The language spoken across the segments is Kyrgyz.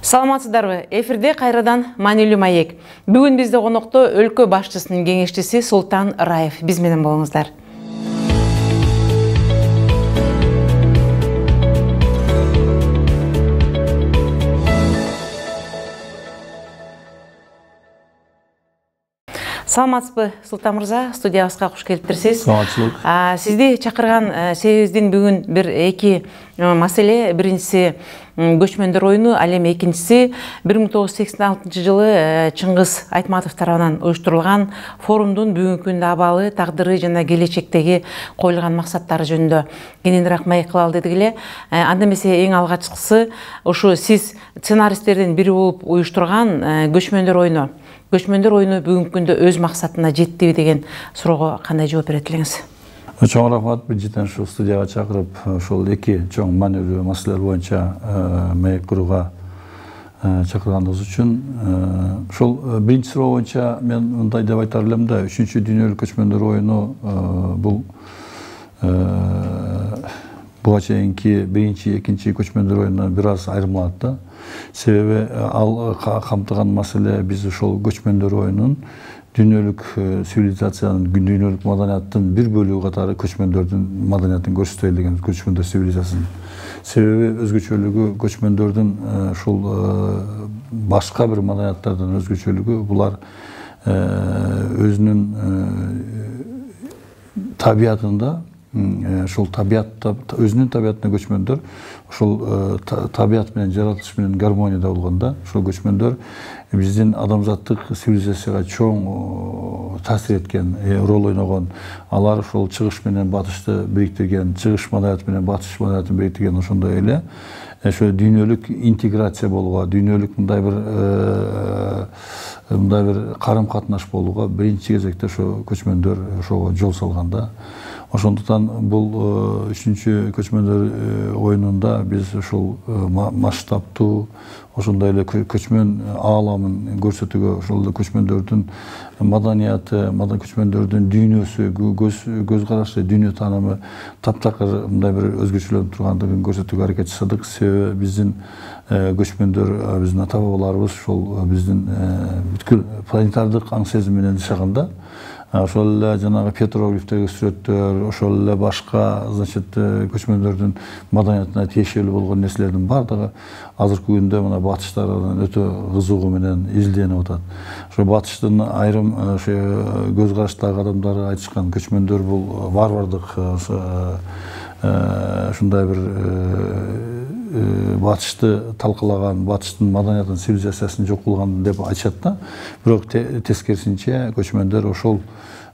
Саламатсыздарбы? Эфирде кайрадан маанилүү маек. Бүгүн бизде конокто өлкө башчысынын кеңешчиси Султан Раев. Биз менен болуңуздар. Саламатсызбы, Султан мырза, студиябызга куш келиптирсиз. Саламатчылык. Сизди чакырган себебибиздин бүгүн бир эки маселе. Биринчиси көчмөндөр оюну, ал эми экинчиси 1986 жылы Чыңгыз Айтматов тарабынан уюштурулган форумдун бүгүнкү күндө абалы, тагдыры жана келечектеги коюлган максаттары жөнүндө кененирээк маек кылалы дедик эле. Анда эмесе эң алгачкысы ушу сиз сценаристтердин бири болуп уюштурган көчмөндөр оюну бүгүнкү күндө өз максатына жеттиби деген суроого кандай жооп берет элеңиз? Чоң рахмат, биринчиден ушул студияга чакырып, ошол эки чоң маанилүү маселелер боюнча маек курууга чакырганыңыз үчүн. Ошол биринчи суроо боюнча мен мындай деп айтар элем да, 3-чү дүйнөлүк көчмөндөр оюну бул буга чейинки биринчи, экинчи көчмөндөр оюнунан бир аз айырмаланат да. Себеби ал камтыган маселе биз ошол көчмөндөр оюнун дүйнөлүк цивилизациянын, дүйнөлүк маданияттын бир бөлүгү катары көчмөндөрдүн маданиятын көрсөтөйүн деген көчмөндөр цивилизациясын. Себеби өзгөчөлүгү көчмөндөрдүн ушул башка бир маданияттардан өзгөчөлүгү булар өзүнүн табиятында ошол табиятта өзүнүн табиятына көчмөндөр ошол табият менен жаратылыш менен гармонияда болгондо ошол көчмөндөр биздин адамзаттык цивилизацияга чоң таасир эткен, роль ойногон. Алар ошол чыгыш менен батышты бириктирген, чыгыш маданияты менен батыш маданиятын бириктирген, ошондой эле ошо дүйнөлүк интеграция болууга, дүйнөлүк мындай бир карым-катнаш болууга биринчи кезекте ошо көчмөндөр ошого жол салган да. Ошондуктан бул 3-чү көчмөндөр оюнунда биз ушул масштабтуу, ошондой эле көчмөн ааламын көрсөтүүгө, ошол эле көчмөндөрдүн маданияты, көчмөндөрдүн дүйнөсү, көз карашы, дүйнө таанымы таптакыр мындай бир өзгөчөлөнүп тургандыгын көрсөтүүгө аракет жасадык. Себеби биздин көчмөндөр, биздин ата бабаларыбыз ошол биздин бүткүл планетардык аң сезим менен жашаганда, ошол эле жанагы петроглифтеги сүрөттөр, ошол эле башка, көчмөндөрдүн маданиятына тиешелүү болгон нерселердин бардыгы азыркы күндө мына батыш тарабынан өтө кызыгуу менен изилденип атат. Ошо батыштын айрым көз караштагы адамдары айтышкан көчмөндөр бул варвардык, ушундай бир батышты талкалаган, батыштын маданиятын, цивилизациясын жок кылган деп айтышат да. Бирок тескерисинче көчмөндөр ошол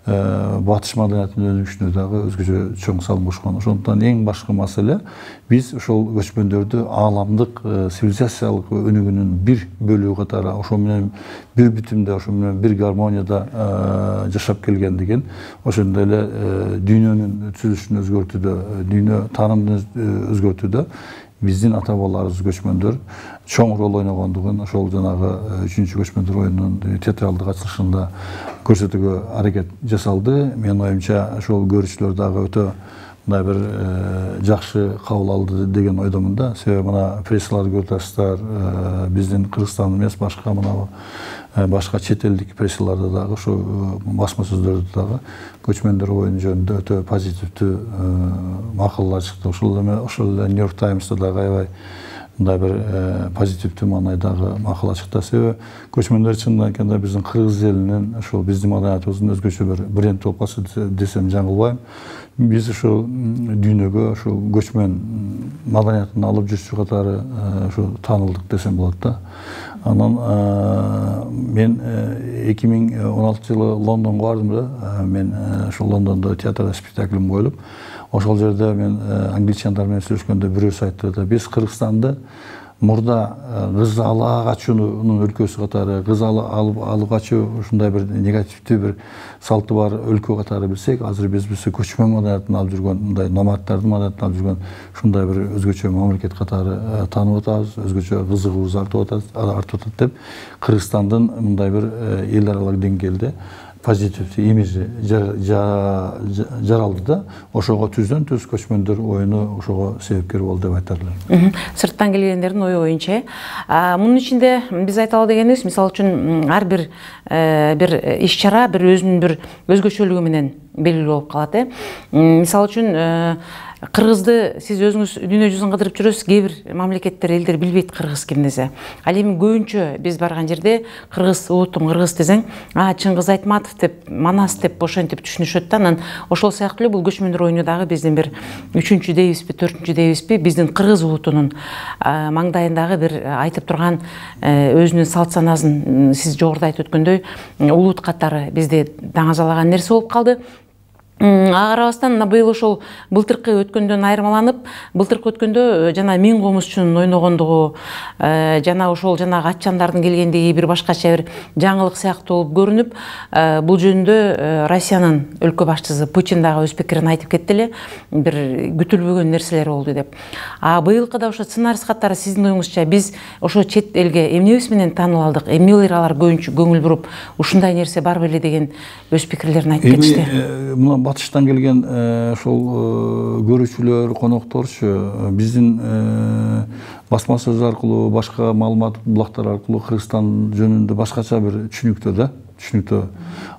батыш маданиятын өнүгүшүнө дагы өзгөчө чоң салым кошкон. Ошондуктан эң башкы маселе биз ошол көчмөндөрдү ааламдык цивилизациялык өнүгүүнүн бир бөлүгү катары, ошо менен бир бүтүмдө, ошо менен бир гармонияда жашап келгендигин, ошондой эле дүйнөнүн түзүлүшүн өзгөртүүдө, дүйнө таанымын өзгөртүүдө биздин ата бабаларыбыз көчмөндөр чоң роль ойногондугун ошол жанагы 3-чү көчмөндөр оюнунун театралдык ачылышында көрсөтүүгө аракет жасалды. Менин оюмча ошол көрүүчүлөр дагы өтө мындай бир жакшы кабыл алды деген ойдомун да. Себеби мына прессаларды көрүп атасыздар, биздин Кыргызстан эмес, башка мына башка чет элдик прессаларда дагы, ошо басма сөздөрдө дагы көчмөндөр оюну жөнүндө өтө позитивдүү макалалар чыкты. Ошол эле Нью-Йорк Таймста дагы аябай мындай бир позитивдүү маанайдагы макала чыкты. Себеби көчмөндөр чындап айтканда биздин кыргыз элинин, ошол биздин маданиятыбыздын өзгөчө бир бренд болуп калса десем жаңылбайм. Биз ошол дүйнөгө ошол көчмөн маданиятын алып жүрчү катары ошо таанылдык десем болот да. Анан мен 2016 жылы Лондонго бардым да. Мен ошол Лондондо театрда спектаклим коюлуп, ошол жерде мен англичандар менен сүйлөшкөндө бирөөсү айтты да, биз Кыргызстанды мурда кыз ала качуунун өлкөсү катары, кыз алып качуу ушундай бир негативдүү бир салты бар өлкө катары билсек, азыр биз көчмөн маданиятын алып жүргөн, мындай номаддардын маданиятын алып жүргөн ушундай бир өзгөчө мамлекет катары таанып атабыз, өзгөчө кызыгуубуз артып атат деп Кыргызстандын мындай бир эл аралык деңгээлде позитивдүү имиджи жаралды да, ошого түздөн түз көчмөндөр оюну ошого себепкер болду деп айтар элем. Сырттан келгендердин ою боюнча. Мунун ичинде биз айталы дегенибиз, мисалы үчүн ар бир иш-чара бир өзүнүн бир өзгөчөлүгү менен белгилүү болуп калат. Мисалы үчүн кыргызды сиз өзүңүз дүйнө жүзүн кыдырып жүрөсүз, кээ бир мамлекеттер, элдер билбейт кыргыз ким десе. Ал эми көбүнчө биз барган жерде кыргыз уутум, кыргыз десең, Чыңгыз Айтматов деп, Манас деп ошентип түшүнүшөт да. Анан ошол сыяктуу эле бул көчмөндөр оюну дагы биздин бир 3-чү дейбизби, 4-чү дейбизби, биздин кыргыз уутунун маңдайындагы бир айтып турган өзүнүн салт санаасын сиз жогоруда айтып өткөндөй улут катары бизди даңазалаган нерсе болуп калды. Ага карабастан быйыл ошол былтыркы өткөндөн айырмаланып, былтыркы өткөндө жана Миң комузчунун ойногондугу, жана ошол жанагы атчандардын келгендиги бир башкача бир жаңылык сыяктуу болуп көрүнүп, бул жөнүндө Россиянын өлкө башчысы Путин дагы өз пикирин айтып кетти эле, бир күтүлбөгөн нерселер болду деп. Быйылкы да ошо сценарий катары сиздин оюңузча биз ошо чет элге эмнебиз менен таанып алдык, эмне эле алар көңүл буруп, ушундай нерсе бар беле деген өз пикирлерин айтып кетишти. Батыштан келген ошол көрүүчүлөр, конокторчу биздин басма сөз аркылуу, башка маалымат булактар аркылуу Кыргызстан жөнүндө башкача бир түшүнүктө.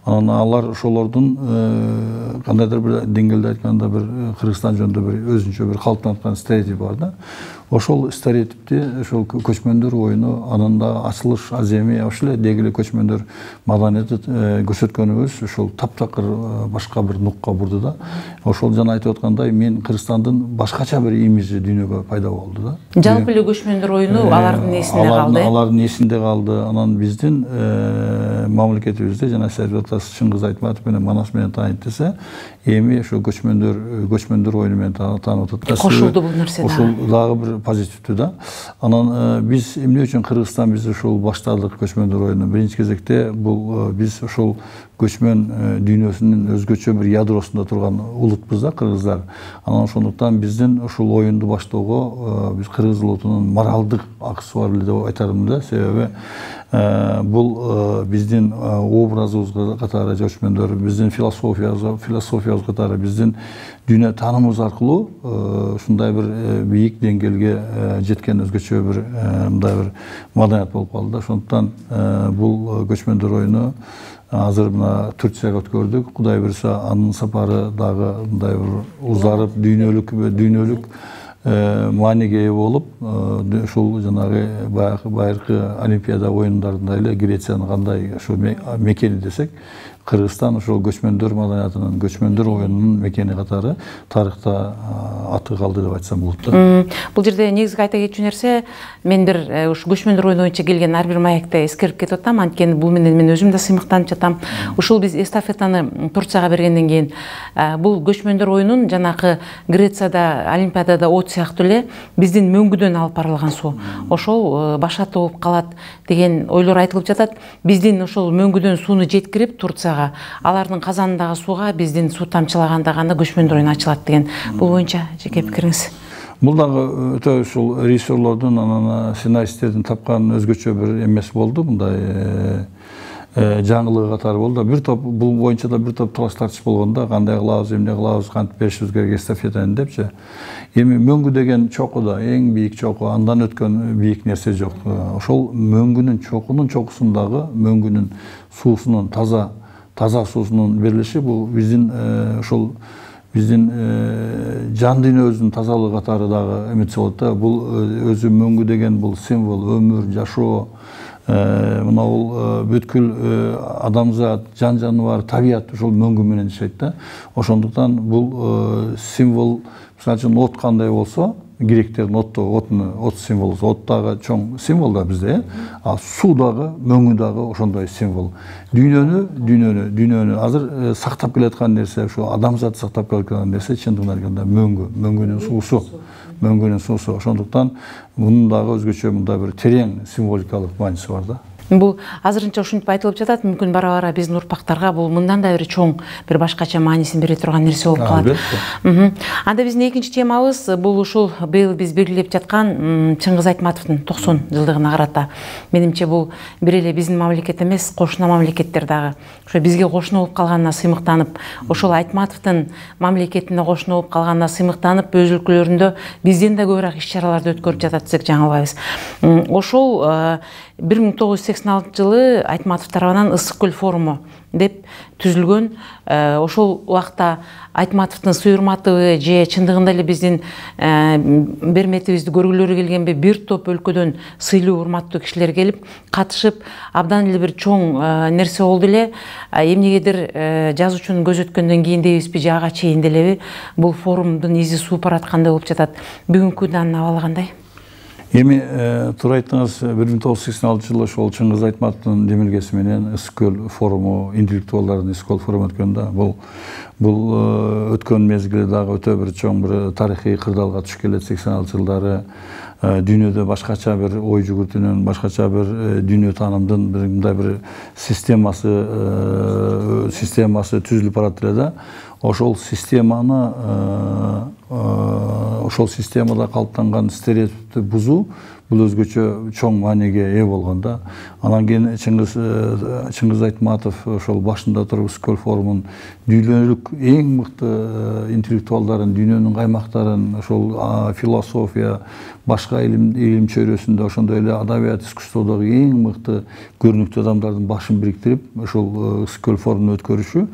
Анан алар ошолордун кандайдыр бир деңгээлде айтканда бир Кыргызстан жөнүндө бир өзүнчө бир калыптанып аткан стереотип бар да. Ошол стереотипти ошол көчмөндөр оюну, анан да ачылыш аземи ошол эле дегеле көчмөндөр маданияты көрсөткөнүбүз ошол таптакыр башка бир нукка бурду да. Ошол жана айтып аткандай, мен Кыргызстандын башкача бир имиджи дүйнөгө пайда болду да. Жалпы эле көчмөндөр оюну алардын эсинде калды. Алардын эсинде калды. Анан биздин мамлекетибизде жана Сербия атасы Чыңгыз Айтматов менен Манас менен таанып десе, эми ошо көчмөндөр оюну менен таанып атат. Кошулду бул нерсе. Ошол дагы бир позитивдүү да. Анан биз эмне үчүн Кыргызстан биз ошол баштадык көчмөндөр оюну? Биринчи кезекте бул биз ошол көчмөн дүйнөсүнүн өзгөчө бир ядросунда турган улутпуз да, кыргыздар. Анан ошондуктан биздин ошол оюнду баштоого биз кыргыз улутунун моралдык акысы бар эле деп айтармын да. Себеби бул биздин образыбыз катары көчмөндөр, биздин философиябыз катары, биздин дүйнө таанымыбыз аркылуу ушундай бир бийик деңгээлге жеткен өзгөчө бир мындай бир маданият болуп калды да. Ошондуктан бул көчмөндөр оюну азыр мына Турцияга өткөрдүк. Кудай буйруса анын сапары дагы мындай бир узарып дүйнөлүк мааниге ээ болуп, ушул жанагы байыркы Олимпиада оюндарында эле Грециянын кандай ошо мекени десек, Кыргызстан ошол көчмөндөр маданиятынын, көчмөндөр оюнунун мекени катары тарыхта аты калды деп айтсам болот да. Бул жерде негизги айта кетчү нерсе, мен бир ушу көчмөндөр оюну боюнча келген ар бир маекте эскерип кетип атам, анткени бул менен мен өзүм да сыймыктанып жатам. Ушул биз эстафетаны Турцияга бергенден кийин бул көчмөндөр оюнун жанакы Грецияда Олимпиадада от сыяктуу эле биздин мөңгүдөн алып барылган суу. Ошол башаты болуп калат деген ойлор айтылып жатат. Биздин ошол мөңгүдөн сууну жеткирип Турция алардын казанындагы сууга биздин суу тамчылаганда гана көчмөндөр оюну ачылат деген. Бул боюнча жеке пикириңиз? Бул дагы өтө ушул режиссерлордун, анан сценаристтердин тапкан өзгөчө бир эмеси болду, мындай жаңылыгы катары болду. Бир топ бул боюнча да бир топ талаш тартыш болгондо, кандай кылабыз, эмне кылабыз, кантип беришибиз керек эстафетаны депчи. Эми мөңгү деген чокуда, эң бийик чоку, андан өткөн бийик нерсе жок. Ошол мөңгүнүн чокусундагы мөңгүнүн суусунун таза суусунун берилиши бул биздин ошол биздин жан дүйнөбүздүн тазалыгы катары дагы эметсе болот да. Бул өзү мөңгү деген бул символ, өмүр, жашоо, мына бул бүткүл адамзат, жан жаныбар, табият ошол мөңгү менен жашайт да. Ошондуктан бул символ, мисалы үчүн от кандай болсо, гректердин от символу, от дагы чоң символ да бизде, а суу дагы, мөңгү дагы ошондой символ. Дүйнөнү азыр сактап келаткан нерсе, ошо адамзат сактап келаткан нерсе чындыгында айтканда мөңгүнүн суусу. Ошондуктан мунун дагы өзгөчө мындай бир терең символикалык мааниси бар да. Бул азырынча ушинтип айтылып жатат, мүмкүн бара-бара биздин урпактарга бул мындан да бир чоң, бир башкача маанисин бере турган нерсе болуп калат. Анда биздин экинчи темабыз бул ушул быйыл биз белгилеп жаткан Чыңгыз Айтматовдун 90 жылдыгына карата. Менимче бул бир эле биздин мамлекет эмес, кошуна мамлекеттер дагы ошо бизге кошуна болуп калганына сыймыктанып, ошол Айтматовдун мамлекетине кошуна болуп калганына сыймыктанып, өз өлкөлөрүндө бизден да көбүрөөк иш-чараларды өткөрүп жатат десек жаңылбайбыз. Ошол 1986 жылы Айтматов тарабынан Ысык көл форуму деп түзүлгөн. Ошол убакта Айтматовдун суйурматыбы же чындыгында эле биздин берметибизди көргүлөрү келгенби бир топ өлкөдөн сыйлуу урматтуу кишилер келип катышып, абдан эле бир чоң нерсе болду эле. Эмнегедир жазуучунун көз өткөндөн кийин дейбизби же ага чейин делеби бул форумдун изи сууп бараткандай болуп жатат. Бүгүнкү күндүн абалы кандай? Эми туура айттыңыз, 1986 жылы ошол Чыңгыз Айтматовдун демилгеси менен Ысык көл форуму, интеллектуалдардын Ысык көл форуму өткөн да. Бул өткөн мезгили дагы өтө бир чоң бир тарыхый кырдаалга түшүп келет. 86 жылдары дүйнөдө башкача бир ой жүгүртүүнүн, башкача бир дүйнө таанымдын бир мындай бир системасы түзүлүп барат эле да. Ошол системада калыптанган стереотипти бузуу бул өзгөчө чоң мааниге ээ болгон да. Анан кийин Чыңгыз Айтматов ошол башында туруп Ысык көл форумунун дүйнөлүк эң мыкты интеллектуалдарын, дүйнөнүн каймактарын, ошол философия, башка илим чөйрөсүндө, ошондой эле адабият, искусстводогу эң мыкты көрүнүктүү адамдардын башын бириктирип, ошол Ысык көл форумун өткөрүшү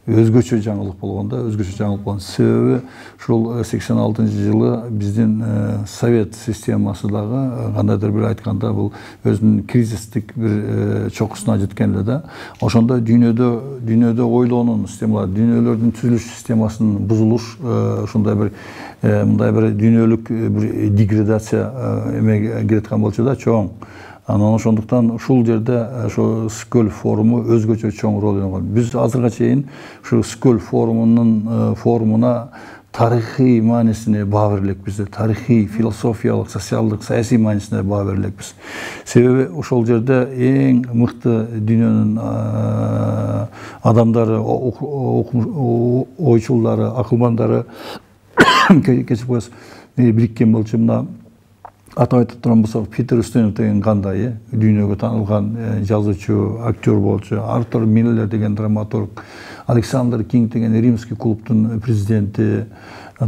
өзгөчө жаңылык болгон да, өзгөчө жаңылык болгон. Себеби ушул 86 жылы биздин совет системасы дагы кандайдыр бир айтканда бул өзүнүн кризистик бир чокусуна жеткен эле да. Ошондо дүйнөдө ойлоонун системалары, дүйнөлөрдүн түзүлүш системасынын бузулуш, ошондой бир мындай бир дүйнөлүк бир деградация эмеге киреткан болчу да, чоң. Анан ошондуктан ушул жерде ошо Ысык көл форуму өзгөчө чоң роль ойногон. Биз азырга чейин ушу Ысык көл форумуна тарыхый маанисине баа бере элекпиз, тарыхый, философиялык, социалдык, саясий маанисине баа бере элекпиз. Себеби ошол жерде эң мыкты дүйнөнүн адамдары, ойчулдары, акылмандары кечип коесуз бириккен болчу. Мына атап айтып турган болсок, Питер Устинов деген кандай дүйнөгө таанылган жазуучу, актер болчу, Артур Миллер деген драматург, Александр Кинг деген римский клубтун президенти,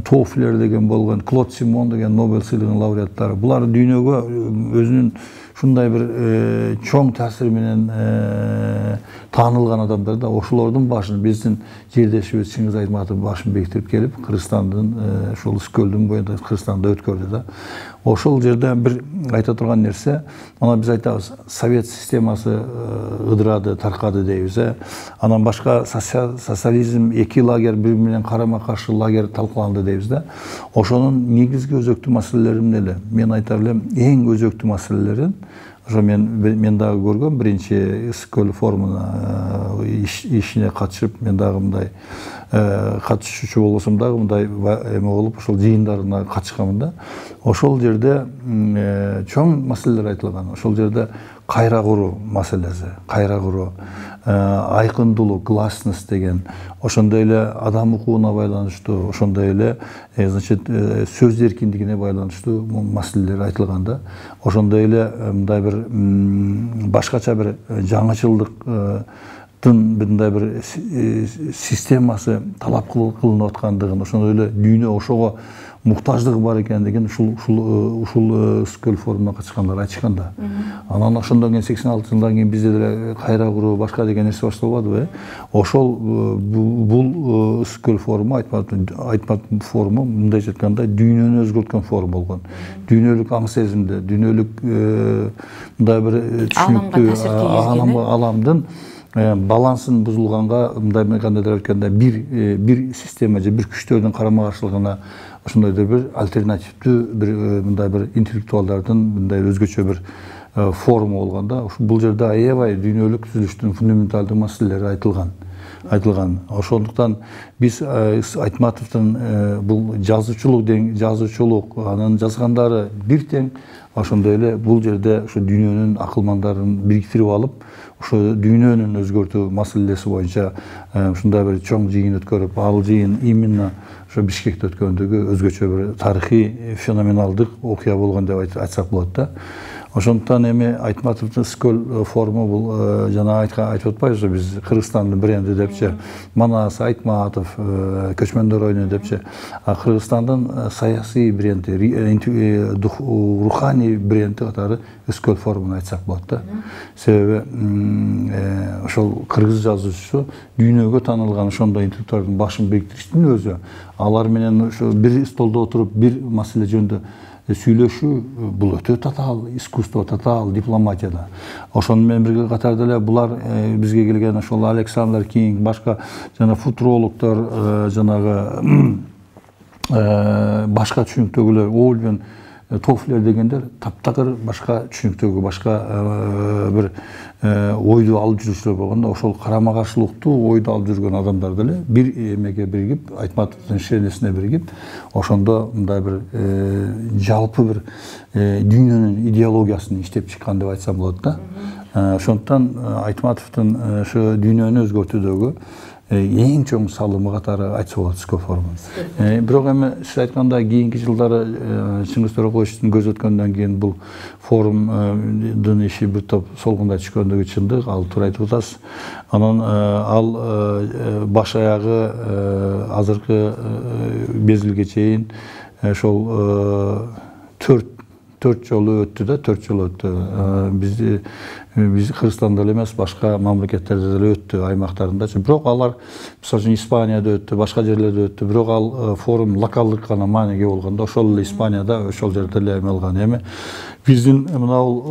Тофлер деген болгон, Клод Симон деген Нобель сыйлыгынын лауреаттары. Булар дүйнөгө өзүнүн ушундай бир чоң таасири менен таанылган адамдар да. Ошолордун башын биздин жердешибиз Чыңгыз Айтматов башын бекитип келип, Кыргызстандын ошол Ысык көлдүн боюнда Кыргызстанда өткөрдү да. Ошол жерде бир айта турган нерсе, ана биз айтабыз, совет системасы ыдырады, таркады дейбиз. Анан башка социализм, эки лагерь бири менен карама каршы лагерь талкууланды дейбиз да. Ошонун негизги өзөктүү маселелери эмне эле? Мен айтар элем, эң өзөктүү маселелерин ошо мен дагы көргөм, биринчи Ысык көл форумуна ишине катышып, мен дагы мындай катышуучу болбосом дагы мындай эме болуп, ошол жыйындарына катышканмын да. Ошол жерде чоң маселелер айтылган. Ошол жерде кайра куруу маселеси, кайра куруу, айкындуулук, гласность деген, ошондой эле адам укугуна байланыштуу, ошондой эле значит сөз эркиндигине байланыштуу маселелер айтылган да. Ошондой эле мындай бир башкача бир жаңычылдыктын мындай бир системасы талап кылынып аткандыгын, ошондой эле дүйнө ошого муктаждыгы бар экендигин ушул Ысык көл форумуна катышкандар айтышкан да. Анан ошондон кийин 86 жылдан кийин бизде деле кайра куруу башка деген нерсе башталбадыбы? Ошол бул Ысык көл форуму, Айтматов форуму мындайча айтканда дүйнөнү өзгөрткөн форум болгон. Дүйнөлүк аң сезимди, дүйнөлүк мындай бир түшүнүктүү аламдын балансын бузулганга, мындай кандайдыр айтканда бир система же бир күчтөрдүн карама каршылыгына ошондой бир альтернативдүү бир мындай бир интеллектуалдардын мындай өзгөчө бир форуму болгон да. Бул жерде аябай дүйнөлүк түзүлүштүн фундаменталдык маселелери айтылган. айтылган. Ошондуктан биз Айтматовдун бул жазуучулук, анын жазгандары бир тең. Ошондой эле бул жерде ошо дүйнөнүн акылмандарын бириктирип алып, ошо дүйнөнүн өзгөртүү маселеси боюнча ушундай бир чоң жыйын өткөрүп, ал жыйын именно ошо Бишкекте өткөндөгү өзгөчө бир тарыхый феноменалдык окуя болгон деп айтсак болот да. Ошондуктан эми Айтматовдун Скөл форуму бул жана айтып атпайбызбы биз Кыргызстандын бренди депчи, Манас, Айтматов, көчмөндөр ойуну депчи. Кыргызстандын саясий бренди, руханий бренди катары Скөл форумун айтсак болот да. Себеби ошол кыргыз жазуучусу дүйнөгө таанылган ошондой интеллектуалдын башын бириктириштин өзү, алар менен ошо бир столдо отуруп бир маселе жөнүндө сүйлөшүү бул өтө татаал искусство, татаал дипломатияда. Ошону менен бирге катарда эле булар бизге келген ошол Александр Кинг, башка жана футурологдор, жанагы башка түшүнүктөгүлөр, Олвен, Тофлер дегендер таптакыр башка түшүнүктөгү, башка бир ойду алып жүрүүчүлөр болгондо, ошол карама каршылыктуу ойду алып жүргөн адамдар деле бир эмеге биригип, Айтматовдун шенесине биригип, ошондо мындай бир жалпы бир дүйнөнүн идеологиясын иштеп чыккан деп айтсам болот да. Ошондуктан Айтматовдун ошо дүйнөнү өзгөртүүдөгү эң чоң салымы катары айтса болот Скөл форуму. Бирок эми сиз айткандай кийинки жылдары Чыңгыз Тороковичтин көз өткөндөн кийин бул форумдун иши бир топ солгундай түшкөндүгү чындык, ал туура айтып атасыз. Анан ал баш аягы азыркы мезгилге чейин ошол 4 жолу өттү да, 4 жолу өттү. Биз Кыргызстанда эле эмес, башка мамлекеттерде деле өттү, аймактарындачы. Бирок алар, мисалы үчүн Испанияда өттү, башка жерлерде өттү. Бирок ал форум локалдык гана мааниге болгондо, ошол эле Испанияда, ошол жерде эле эме алган. Эми биздин мынау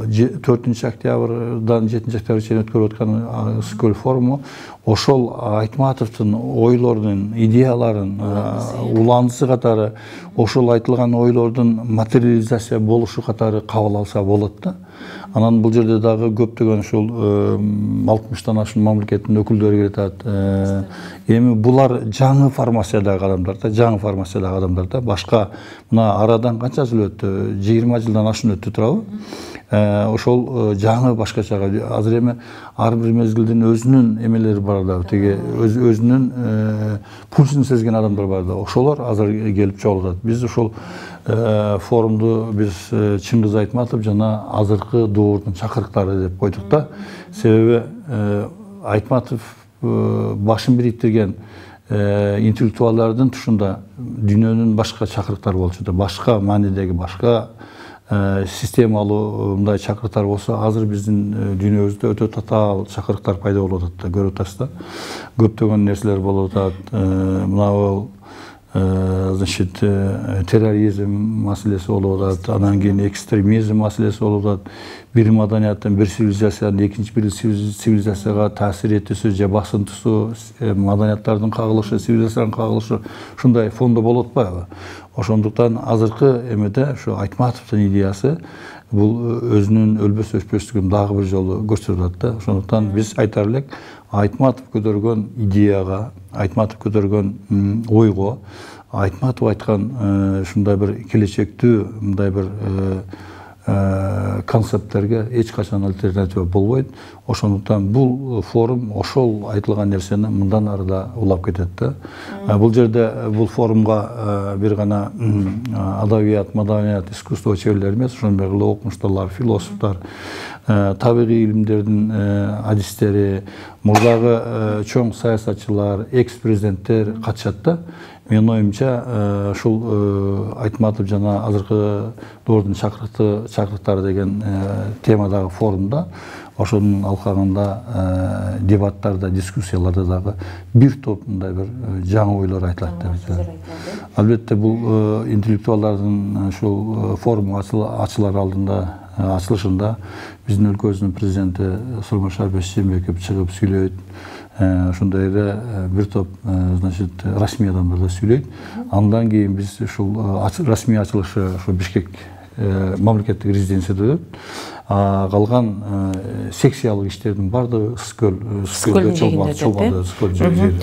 4 октябрдан 7 октябрга чейин өткөрүп аткан Скөл форуму ошол Айтматовдун ойлорунун, идеяларын уландысы катары, ошол айтылган ойлордун материализация болушу катары кабыл алса болот да. Анан бул жерде дагы көптөгөн ушул 60тан ашуун мамлекеттин өкүлдөрү келатат. Эми булар жаңы формациядагы адамдар да, башка мына арадан канча жыл өттү? 20 жылдан ашуун өттү турабы? Ошол жаңы башкача азыр эми ар бир мезгилдин өзүнүн эмелери бар да, тиги өзүнүн пульсун сезген адамдар бар да. Ошолор азыр келип чогулат. Биз ошол форумду биз Чыңгыз Айтматов жана азыркы доордун чакырыктары деп койдук да. Себеби Айтматов башын бириктирген интеллектуалдардын тушунда дүйнөнүн башка чакырыктары болчу да, башка маанидеги, башка системалуу мындай чакырыктар болсо, азыр биздин дүйнөбүздө өтө татаал чакырыктар пайда болуп атат да, көрүп атасыз да. Көптөгөн нерселер болуп атат. Мына значит, терроризм маселеси болуп атат, анан кийин экстремизм маселеси болуп атат. Бир маданияттын, бир цивилизациянын экинчи бир цивилизацияга таасир этүүсү же басынтысу, маданияттардын кагылышы, цивилизациянын кагылышы ушундай фондо болуп атпайбы? Ошондуктан азыркы эмеде ошо Айтматовдун идеясы бул өзүнүн өлбөс өчпөстүгүн дагы бир жолу көрсөтүп атат да. Ошондуктан биз айтар элек, Айтматов көтөргөн идеяга, Айтматов көтөргөн ойго, Айтматов айткан ушундай бир келечектүү мындай бир концепттерге эч качан альтернатива болбойт. Ошондуктан бул форум ошол айтылган нерсени мындан ары да улап кетет да. Бул жерде бул форумга бир гана адабият, маданият, искусство чеберлери эмес, ошондой эле окумуштуулар, философтор, табигый илимдердин адистери, мурдагы чоң саясатчылар, экс-президенттер катышат да. Менин оюмча ушул Айтматов жана азыркы доордун чакырыктары деген темадагы форумда, ошонун алкагында дебаттарда, дискуссияларда дагы бир топ мындай бир жаңы ойлор айтылат деп. Албетте бул интеллектуалдардын ушул форум ачылар алдында, ачылышында биздин өлкөбүздүн президенти Сооронбай Жээнбеков чыгып сүйлөйт. Ошондой эле бир топ, значит, расмий адамдар да сүйлөйт. Андан кийин биз ушул расмий ачылышы ошо Бишкек мамлекеттик резиденцияда өтөт. Калган секциялык иштердин бардыгы Ысыкөлдө чолбонда Ысыкөл жерде.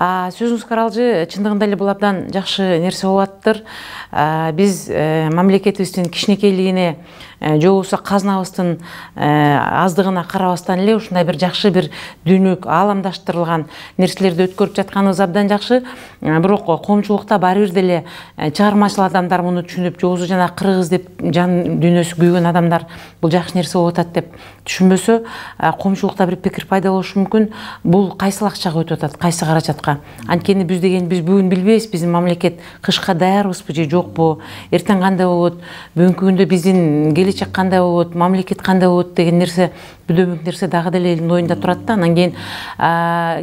Сөзүңүз каралжы, чындыгында эле бул абдан жакшы нерсе болуп атыптыр. Биз мамлекетибиздин кичинекейлигине же болбосо казынабыздын аздыгына карабастан эле ушундай бир жакшы бир дүйнөлүк ааламдаштырылган нерселерди өткөрүп жатканыбыз абдан жакшы. Бирок коомчулукта баары бир деле чыгармачыл адамдар муну түшүнүп, же болбосо жана кыргыз деп жан дүйнөсү күйгөн адамдар бул жакшы нерсе болуп атат деп түшүнбөсө, коомчулукта бир пикир пайда болушу мүмкүн. Бул кайсыл акчага өтүп атат, кайсы каражатка? Анткени биз бүгүн билбейбиз, биздин мамлекет кышка даярбызбы же жокпу, эртең кандай болот, бүгүнкү күндө биздин келечек кандай болот, мамлекет кандай болот деген нерсе, бүдөмүк нерсе дагы деле элдин оюнда турат да. Анан кийин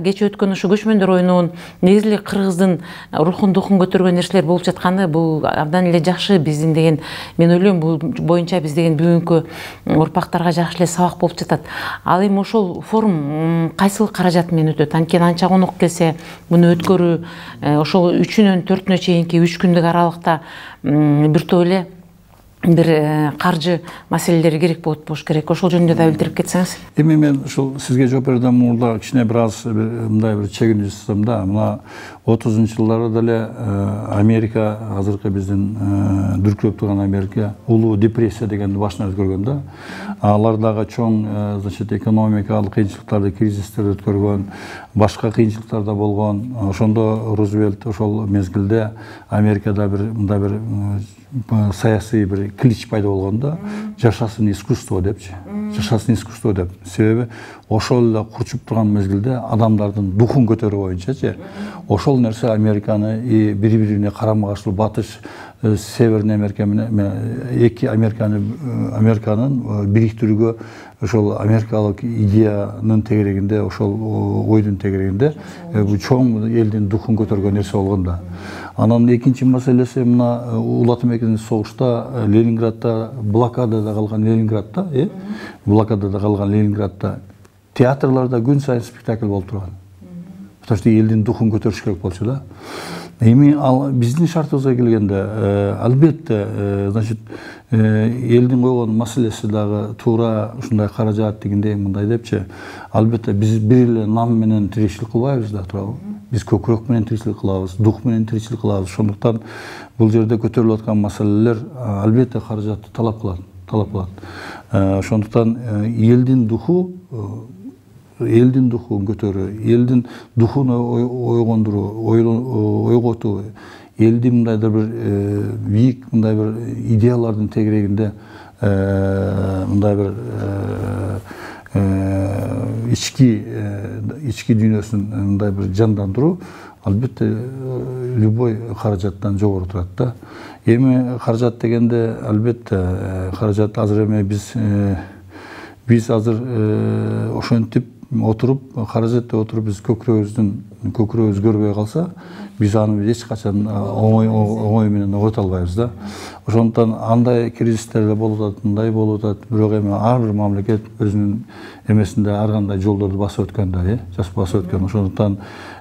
кече өткөн ушу көчмөндөр оюнунун негизи эле кыргыздын рухун духун көтөргөн нерселер болуп жатканы бул абдан эле жакшы. Биздин деген, мен ойлойм, бул боюнча биз деген бүгүнкү урпактарга жакшы эле сабак болуп жатат. Ал эми ошол форум кайсыл каражат менен өтөт? Анткени анча конок келсе, муну өткөрүү ошол 3-нөн 4-нө чейинки 3 күндүк аралыкта бир топ эле бир каржы маселелери керек болуш керек. Ошол жөнүндө да билдирип кетсеңиз. Эми мен ушул сизге жооп берүүдөн мурда кичине бир аз мындай бир чегиндүү жасасам да, мына 30-жылдары деле Америка, азыркы биздин дүркүрөп турган Америка улуу депрессия дегенди башынан өткөргөн да. Алар дагы чоң, значит, экономикалык кыйынчылыктарды, кризистерди өткөргөн, башка кыйынчылыктар да болгон. Ошондо Рузвельт ошол мезгилде Америкада бир мындай бир саясий бир клич пайда болгон да, жашасын искусство депчи. Жашасын искусство деп. Себеби ошол эле курчуп турган мезгилде адамдардын духун көтөрүү боюнчачы, ошол нерсе Американы бири-бирине карама-каршы батыш, Северный Америка менен эки Американын бириктирүүгө ошол америкалык идеянын тегерегинде, ошол ойдун тегерегинде бул чоң элдин духун көтөргөн нерсе болгон да. Анан экинчи маселеси мына Улуу Экинчи согушта Ленинградда, блокадада калган Ленинградда, блокадада калган Ленинградда театрларда күн сайын спектакль болуп турган. Потому что элдин духун көтөрүш керек болчу да. Эми биздин шартыбызга келгенде, албетте, значит, элдин койгон маселеси дагы туура ушундай каражат дегендей мындай депчи. Албетте биз бир эле нам менен тиричилик кылбайбыз да, туурабы? Биз көкүрөк менен тиричилик кылабыз, дух менен тиричилик кылабыз. Ошондуктан бул жерде көтөрүлүп аткан маселелер албетте каражатты талап кылат. Ошондуктан элдин духун көтөрүү, элдин духун ойготуу, элди мындайдыр бир бийик мындай бир идеялардын тегерегинде мындай бир ички дүйнөсүн мындай бир жандандыруу албетте любой каражаттан жогору турат да. Эми каражат дегенде албетте каражат азыр эми биз азыр ошентип отуруп, каражат деп отуруп биз көкүрөгүбүз көрбөй калса, биз аны эч качан оңой менен ойто албайбыз да. Ошондуктан андай кризистер болуп атат, мындай болуп атат, бирок эми ар бир мамлекет өзүнүн эмесинде ар кандай жолдорду басып өткөн да, басып өткөн. Ошондуктан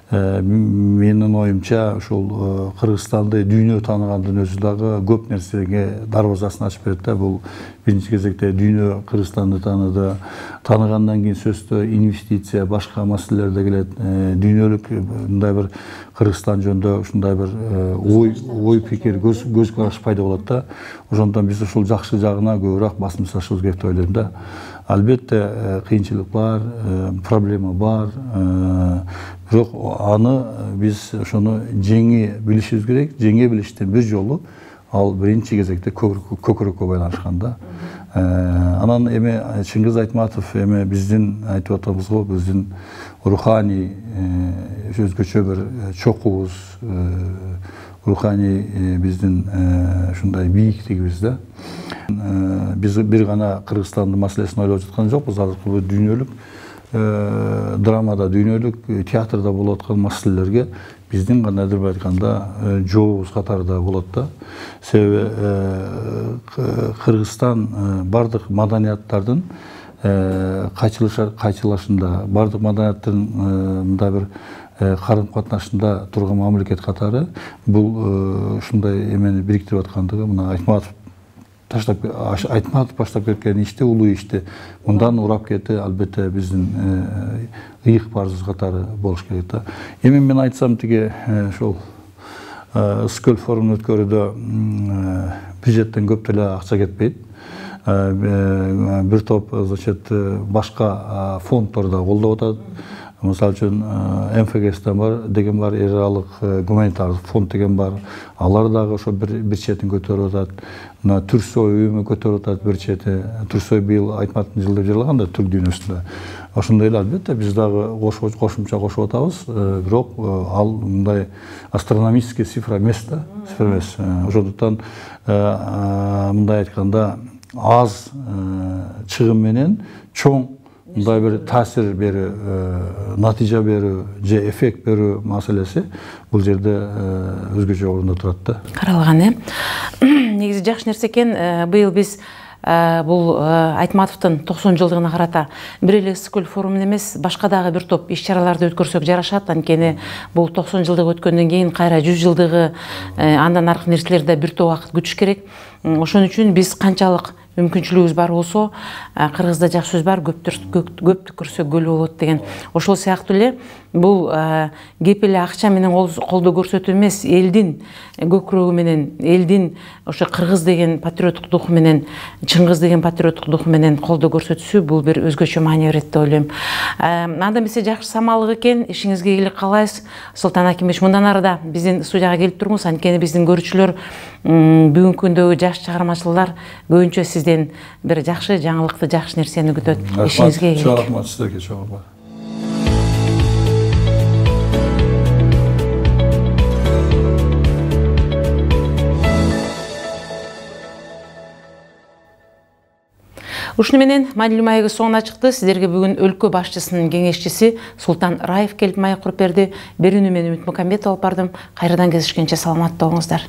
менин оюмча ушул Кыргызстанды дүйнө тааныгандын өзү дагы көп нерсеге дарбазасын ачып берет да. Бул биринчи кезекте дүйнө Кыргызстанды тааныды. Тааныгандан кийин сөзсүз инвестиция, башка маселелер да келет. Дүйнөлүк мындай бир Кыргызстан жөнүндө ушундай бир ой пикир, көз караш пайда болот да. Ошондуктан биз ушул жакшы жагына көбүрөөк басым жасашыбыз керек деп ойлойм да. Албетте кыйынчылык бар, проблема бар. Бирок аны биз ошону жеңе билишибиз керек. Жеңе билиштин бир жолу ал биринчи кезекте көкүрөккө байланышкан да. Анан эми Чыңгыз Айтматов эми биздин айтып атабыз го, биздин руханий өзгөчө бир чокубуз, руханий биздин ушундай бийиктигибиз да. Биз бир гана Кыргызстандын маселесин ойлоп жаткан жокпуз. Азыркы дүйнөлүк драмада, дүйнөлүк театрда болуп аткан маселелерге биздин кандайдыр бир айтканда жообубуз катарында болот да. Себеби Кыргызстан бардык маданияттардын кайчылашында, бардык маданияттын мындай бир карым катнашында турган мамлекет катары бул ушундай эмени бириктирип аткандыгы мына Айтматов таштап Айтматов баштап кеткен ишти улуу ишти мындан урап кетти албетте биздин ыйык барыбыз катары болуш керек да. Эми мен айтсам тиги ошол Ысык көл форумун өткөрүүдө бюджеттен көп деле акча кетпейт. Бир топ значит башка фонддор да колдоп атат. Мисалы үчүн МФГСтен бар деген бар, эл аралык гуманитардык фонд деген бар. Алар дагы ошо бир четин көтөрүп атат. Мына Түрсой уюму көтөрүп атат бир чети. Түрсой быйыл Айтматовдун жылдыгы жарыялган да Түрк дүйнөсүндө. Ошондой эле албетте биз дагы кошумча кошуп атабыз, бирок ал мындай астрономический цифра эмес да, цифра эмес. Ошондуктан мындай айтканда аз чыгым менен чоң мындай бир таасир берүү, натыйжа берүү же эффект берүү маселеси бул жерде өзгөчө орунда турат да. Каралган, негизи жакшы нерсе экен. Быйыл биз бул Айтматовдун 90 жылдыгына карата бир эле Ысык көл форумун эмес, башка дагы бир топ иш-чараларды өткөрсөк жарашат. Анткени бул 90 жылдык өткөндөн кийин кайра 100 жылдыгы, андан аркы нерселерди бир топ убакыт күтүш керек. Ошон үчүн биз канчалык мүмкүнчүлүгүбүз бар болсо, кыргызда жакшы сөз бар, көптү көрсө көл болот деген. Ошол сыяктуу эле бул кеп эле акча менен колдоо көрсөтүү эмес, элдин көкүрөгү менен, элдин ошо кыргыз деген патриоттук духу менен, Чыңгыз деген патриоттук духу менен колдоо көрсөтүүсү бул бир өзгөчө маани берет деп ойлойм. Андан эмесе жакшы самалык экен, ишиңизге ийгилик каалайбыз. Султан Акимович, мындан арыда биздин студияга келип туруңуз, анткени биздин көрүүчүлөр бүгүнкү күндөгү жаш чыгармачылар көбүнчө сизден бир жакшы жаңылыкты, жакшы нерсени күтөт. Ишиңизге ийгилик. Чоң рахмат сиздерге, чоң рахмат. Ушуну менен маанилүү маегибиз соңуна чыкты. Сиздерге бүгүн өлкө башчысынын кеңешчиси Султан Раев келип маек куруп берди. Берүүнү мен Үмүт Мукамбетова алып бардым. Кайрадан кездешкенче саламатта болуңуздар.